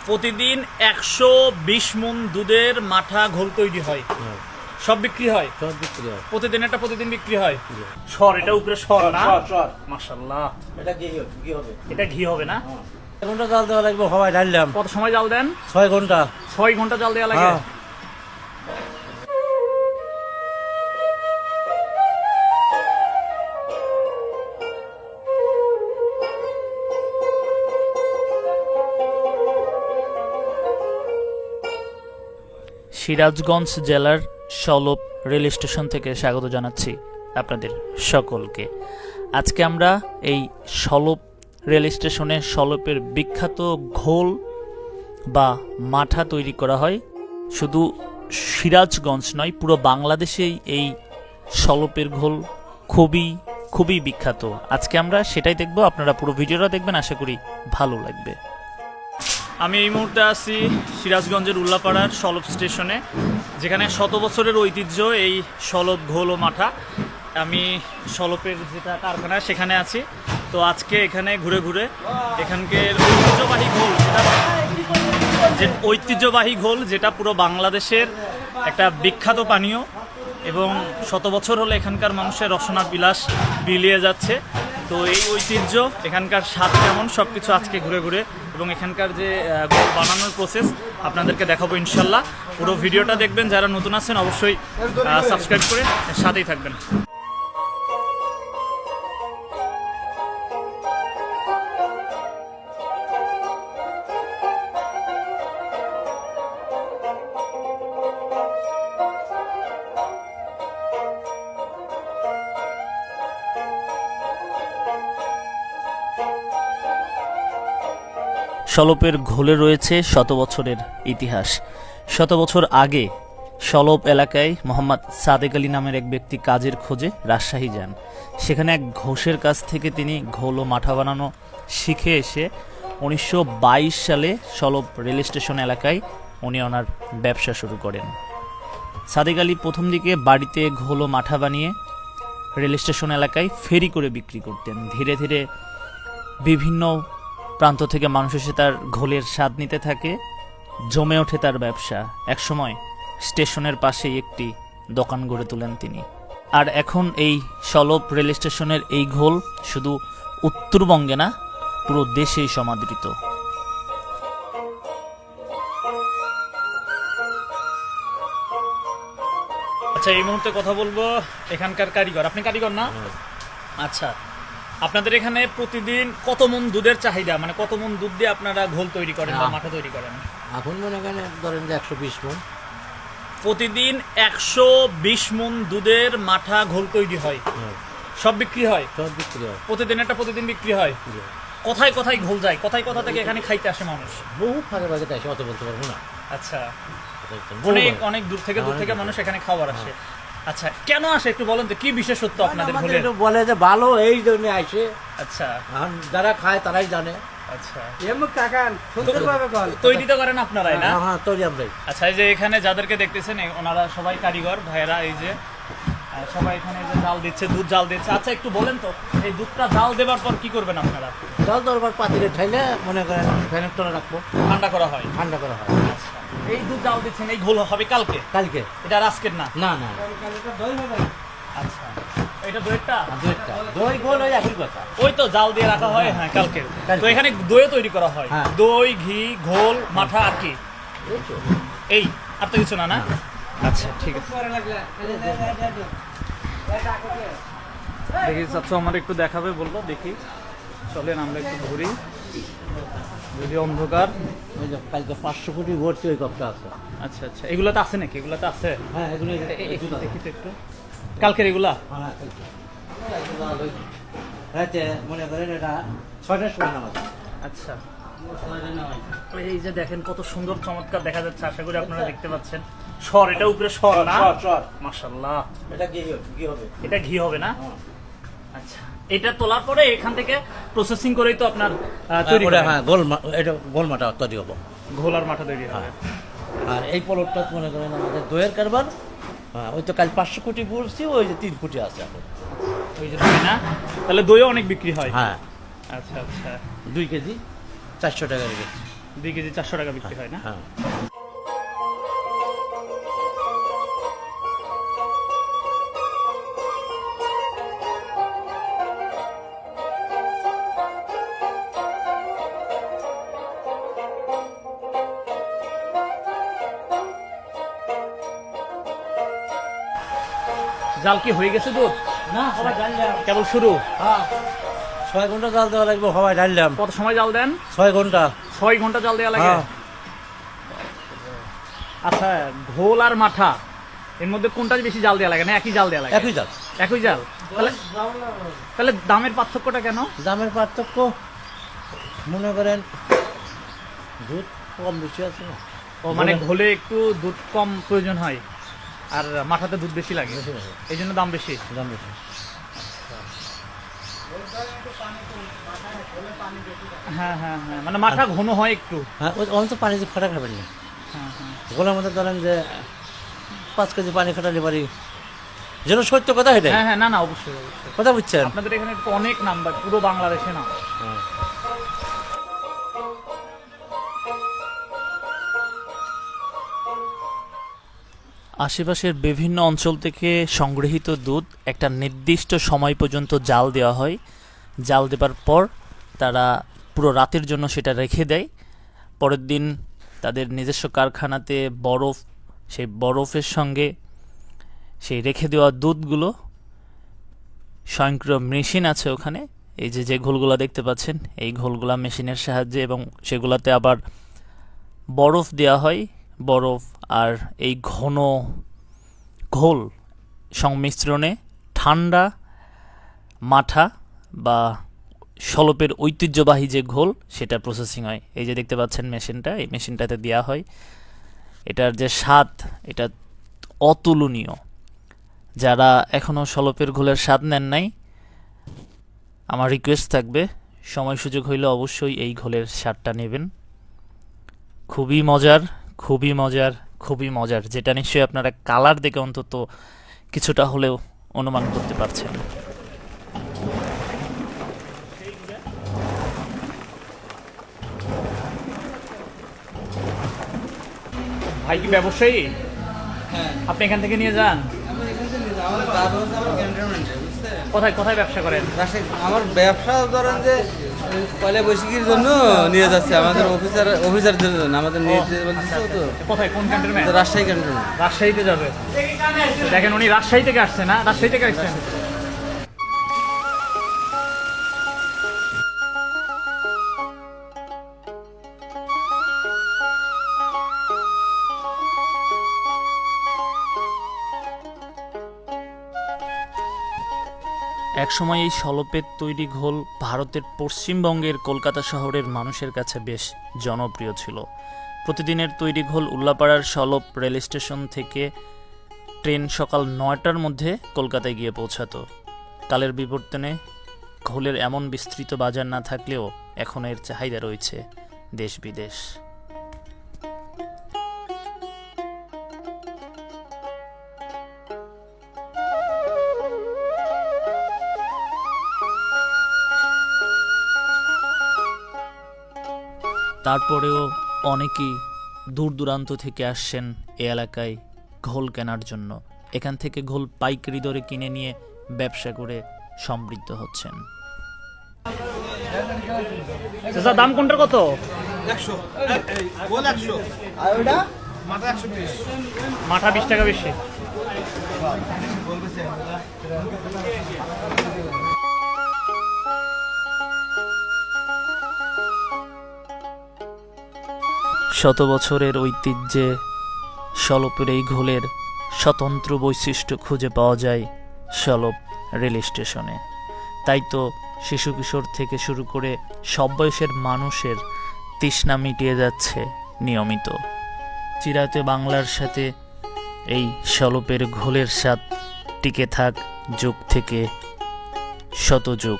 প্রতিদিন 120 মণ দুধের মাঠা ঘোল তৈরি হয়। সব বিক্রি হয়, সব বিক্রি হয় প্রতিদিন এটা প্রতিদিন বিক্রি হয়। সর, এটা উপরে সর না? মাশাআল্লাহ, এটা ঘি হবে। এটা ঘি হবে না? 6 ঘন্টা জাল দেওয়া লাগবে। হওয়ায় ঢাললাম। কত সময় জাল দেন? 6 ঘন্টা। 6 ঘন্টা জাল দেওয়া লাগে। সিরাজগঞ্জ জেলার সলপ রেল স্টেশন থেকে স্বাগত জানাচ্ছি আপনাদের সকলকে। আজকে আমরা এই সলপ রেল স্টেশনে সলপের বিখ্যাত ঘোল বা মাঠা তৈরি করা হয়। শুধু সিরাজগঞ্জ নয়, পুরো বাংলাদেশেই এই সলপের ঘোল খুবই বিখ্যাত। আজকে আমরা সেটাই দেখব, আপনারা পুরো ভিডিওটা দেখবেন, আশা করি ভালো লাগবে। আমি এই মুহূর্তে আছি সিরাজগঞ্জের উল্লাপাড়ার সলপ স্টেশনে, যেখানে শত বছরের ঐতিহ্য এই সলপ ঘোল ও মাঠা। আমি সলপের যেটা কারখানা সেখানে আছি। তো আজকে এখানে ঘুরে ঘুরে এখানকার ঐতিহ্যবাহী ঘোল যেটা পুরো বাংলাদেশের একটা বিখ্যাত পানীয় এবং শত বছর হলে এখানকার মানুষের রসনা বিলাস বিলিয়ে যাচ্ছে। তো এই ঐতিহ্য, এখানকার স্বাদ কেমন, সব কিছু আজকে ঘুরে ঘুরে এবং এখানকার যে ঘোল বানানোর প্রসেস আপনাদেরকে দেখাবো ইনশাল্লাহ। পুরো ভিডিওটা দেখবেন, যারা নতুন আছেন অবশ্যই সাবস্ক্রাইব করে সাথেই থাকবেন। সলপের ঘোলে রয়েছে শত বছরের ইতিহাস। শত বছর আগে সলপ এলাকায় মোহাম্মদ সাদেক আলী নামের এক ব্যক্তি কাজের খোঁজে রাজশাহী যান। সেখানে এক ঘোষের কাছ থেকে তিনি ঘোল ও মাঠা বানানো শিখে এসে 1922 সালে সলপ রেল স্টেশন এলাকায় উনি ওনার ব্যবসা শুরু করেন। সাদেক আলী প্রথম দিকে বাড়িতে ঘোল ও মাঠা বানিয়ে রেল স্টেশন এলাকায় ফেরি করে বিক্রি করতেন। ধীরে ধীরে বিভিন্ন প্রান্ত থেকে মানুষ এসে তার ঘোলের স্বাদ নিতে থাকে, জমে ওঠে তার ব্যবসা। একসময় স্টেশনের পাশেই একটি দোকান গড়ে তোলেন তিনি। আর এখন এই সলপ রেল স্টেশনের এই ঘোল শুধু উত্তরবঙ্গে না, পুরো দেশেই সমাদৃত। আচ্ছা, এই মুহূর্তে কথা বলবো এখানকার কারিগর। আপনি কারিগর না? আচ্ছা, আপনাদের এখানে প্রতিদিন কত মণ দুধের চাহিদা, মানে কত মণ দুধ দিয়ে আপনারা ঘোল তৈরি করেন বা মাঠা তৈরি করেন? এখন মনে করেন ধরেন যে 120 মণ। প্রতিদিন 120 মণ দুধের মাঠা ঘোল তৈরি হয়। সব বিক্রি হয়, সব বিক্রি হয়। প্রতিদিন এটা প্রতিদিন বিক্রি হয়। কোথায় কোথায় ঘোল যায়, কোথায় কোথা থেকে এখানে খাইতে আসে মানুষ? বহু ফাঁকে ফাঁকে আসে, অত বলতে পারবো না। আচ্ছা, অনেক অনেক দূর থেকে মানুষ এখানে খাবার আসে। আচ্ছা, কেন আসে একটু বলেন তো, কি বিশেষত্ব আপনাদের ঘোলে? বলে যে ভালো, এই জন্য আসে। আচ্ছা, যারা খায় তারাই জানে। আচ্ছা, তৈরি তো করেন আপনারাই না? হ্যাঁ, তৈরি আমরাই। আচ্ছা, এই যে এখানে যাদেরকে দেখতেছেন ওনারা সবাই কারিগর ভাইয়েরা। এই যে সবাই এখানে যে জাল দিচ্ছে, দুধ জাল দিচ্ছে। আচ্ছা, একটু বলেন তো, এই দুধটা জাল দেওয়ার পর কি করবেন আপনারা? জাল দেওয়ার পর পাতিলে ঠাইলে মনে করেন ফ্যানের তলে রাখবো, ঠান্ডা করা হয়। ঠান্ডা করা হয়। আচ্ছা, এই দুধ জাল দিচ্ছেন, এই ঘোল হবে কালকে? কালকে। এটা আর আজকের না? না না। আচ্ছা, এটা দইটা? দই ঘোল ওই একই কথা। ওই তো জাল দিয়ে রাখা হয়, হ্যাঁ, কালকে। তো এখানে দইও তৈরি করা হয়? দই, ঘি, ঘোল, মাঠা আর কি? এই, আর তো কিছু না? না। আচ্ছা, ঠিক আছে। দেখি চাচ্ছ আমার একটু দেখাবে, বলবো দেখি। চলেন আমরা একটু ঘুরি, যদি অন্ধকার। ওই যে কালকে 500 কোটি ভর্তি ওই কপটা আছে। আচ্ছা আচ্ছা, এগুলাতে আছে নাকি? এগুলাতে আছে? হ্যাঁ, এগুলো দেখি তো একটু। কালকের এগুলা? হ্যাঁ, মনে করেন এটা 6টার সময় নামাজ। আচ্ছা, এই যে দেখেন কত সুন্দর চমৎকার দেখা যাচ্ছে, আশা করি আপনারা দেখতে পাচ্ছেন। সর, এটা উপরে সর না? মাশাআল্লাহ, এটা ঘি হবে। এটা ঘি হবে না? আচ্ছা, এটা তোলার পরে এখান থেকে প্রসেসিং করেই তো আপনার তৈরি করা? হ্যাঁ, এটা গোল মাঠা তৈরি হবে। ঘোল আর মাঠা তৈরি হবে। আর এই পলটটা মনে করেন আমাদের দইয়ের কারবার। হ্যাঁ, ওই তো কাল 500 কোটি বলছি, ওই যে 3 কোটি আছে এখন। ওই যে দই না? তাহলে দইও অনেক বিক্রি হয়? হ্যাঁ। আচ্ছা আচ্ছা, 2 কেজি 400 টাকা কেজি। 2 কেজি 400 টাকা বিক্রি হয় না? হ্যাঁ। জাল কি হয়ে গেছে দুধ? না সবাই ডাললাম। কেবল শুরু। হ্যাঁ 6 ঘন্টা জাল দেওয়া লাগবে, সবাই ডাললাম। কত সময় জাল দেন? 6 ঘন্টা। 6 ঘন্টা জাল দেওয়া লাগে। হ্যাঁ। আচ্ছা, ঘোল আর মাঠা এর মধ্যে কোনটা বেশি জাল দেওয়া লাগে, না একই জাল দেওয়া লাগে? একই জাল। একই জাল। তাহলে দামের পার্থক্যটা কেন? দামের পার্থক্য মনে করেন দুধ কম বেশি আছে না। ও মানে ঘোলে একটু দুধ কম প্রয়োজন হয় আর মাঠাতে দুধ বেশি লাগে, বেশি লাগে। এই জন্য দাম বেশি। দাম বেশি। হ্যাঁ হ্যাঁ হ্যাঁ, মানে মাঠা ঘন হয় একটু। হ্যাঁ ওই তো পানি খাটা খাবেন না। হ্যাঁ হ্যাঁ। গোলার মধ্যে ধরেন যে 5 কেজি পানি খাটালে পারি, যেন সত্য কথা এটা। হ্যাঁ হ্যাঁ, না না, অবশ্যই অবশ্যই। কথা বুঝছেন? আপনাদের এখানে তো অনেক নাম্বার, পুরো বাংলাদেশে না। আশেপাশের বিভিন্ন অঞ্চল থেকে সংগৃহীত দুধ একটা নির্দিষ্ট সময় পর্যন্ত জাল দেওয়া হয়। জাল দেবার পর তারা পুরো রাতের জন্য সেটা রেখে দেয়। পরের দিন তাদের নিজস্ব কারখানাতে বরফ, সেই বরফের সঙ্গে সেই রেখে দেওয়া দুধগুলো, স্বয়ংক্রিয় মেশিন আছে ওখানে, এই যে যে ঘোলগুলো দেখতে পাচ্ছেন, এই ঘোলগুলা মেশিনের সাহায্যে, এবং সেগুলাতে আবার বরফ দেওয়া হয়। বরফ আর এই ঘন ঘোল সংমিশ্রণে ঠান্ডা মাঠা বা শলপের ঐতিহ্যবাহী যে ঘোল, সেটা প্রসেসিং হয়। এই যে দেখতে পাচ্ছেন মেশিনটা, এই মেশিনটাতে দেওয়া হয়। এটার যে স্বাদ, এটা অতুলনীয়। যারা এখনও শলপের ঘোলের স্বাদ নেন নাই, আমার রিকোয়েস্ট থাকবে, সময় সুযোগ হইলে অবশ্যই এই ঘোলের স্বাদটা নেবেন। খুবই মজার, খুবই মজার, খুবই মজার, যেটা নিশ্চয়ই আপনারা কালার দেখে অন্তত কিছুটা হলেও অনুমান করতে পারছেন। ভাই কি ব্যবসায়ী? আপনি এখান থেকে নিয়ে যান? কোথায় কোথায় ব্যবসা করেন? আমার ব্যবসা ধরেন যে পয়লা বৈশাখীর জন্য নিয়ে যাচ্ছে আমাদের অফিসারদের জন্য, আমাদের নিয়ে যেতে বলতেছে তো। কোথায়, কোন ক্যান্টনমেন্ট? রাজশাহী ক্যান্টন। রাজশাহীতে যাবে। দেখেন উনি রাজশাহী থেকে আসছে, না? রাজশাহী থেকে আসছেন। একসময় এই শলপের তৈরি ঘোল ভারতের পশ্চিমবঙ্গের কলকাতা শহরের মানুষের কাছে বেশ জনপ্রিয় ছিল। প্রতিদিনের তৈরি ঘোল উল্লাপাড়ার শলপ রেল স্টেশন থেকে ট্রেন সকাল 9টার মধ্যে কলকাতায় গিয়ে পৌঁছাতো। কালের বিবর্তনে ঘোলের এমন বিস্তৃত বাজার না থাকলেও এখন এর চাহিদা রয়েছে দেশ বিদেশ। তারপরেও অনেকেই দূর দূরান্ত থেকে আসছেন এ এলাকায় ঘোল কেনার জন্য। এখান থেকে ঘোল পাইকারি দরে কিনে নিয়ে ব্যবসা করে সমৃদ্ধ হচ্ছেন। দাম কোনটার কত? 100 গোল 100 আর ওটা মাথা 120। মাথা 20 টাকা বেশি। শত বছরের ঐতিহ্যে শলপের এই ঘোলের স্বতন্ত্র বৈশিষ্ট্য খুঁজে পাওয়া যায় শলপ রেল স্টেশনে। তাই তো শিশু কিশোর থেকে শুরু করে সব বয়সের মানুষের তৃষ্ণা মিটিয়ে যাচ্ছে নিয়মিত। চিরায়ত বাংলার সাথে এই শলপের ঘোলের স্বাদ টিকে থাক যুগ থেকে শত যুগ।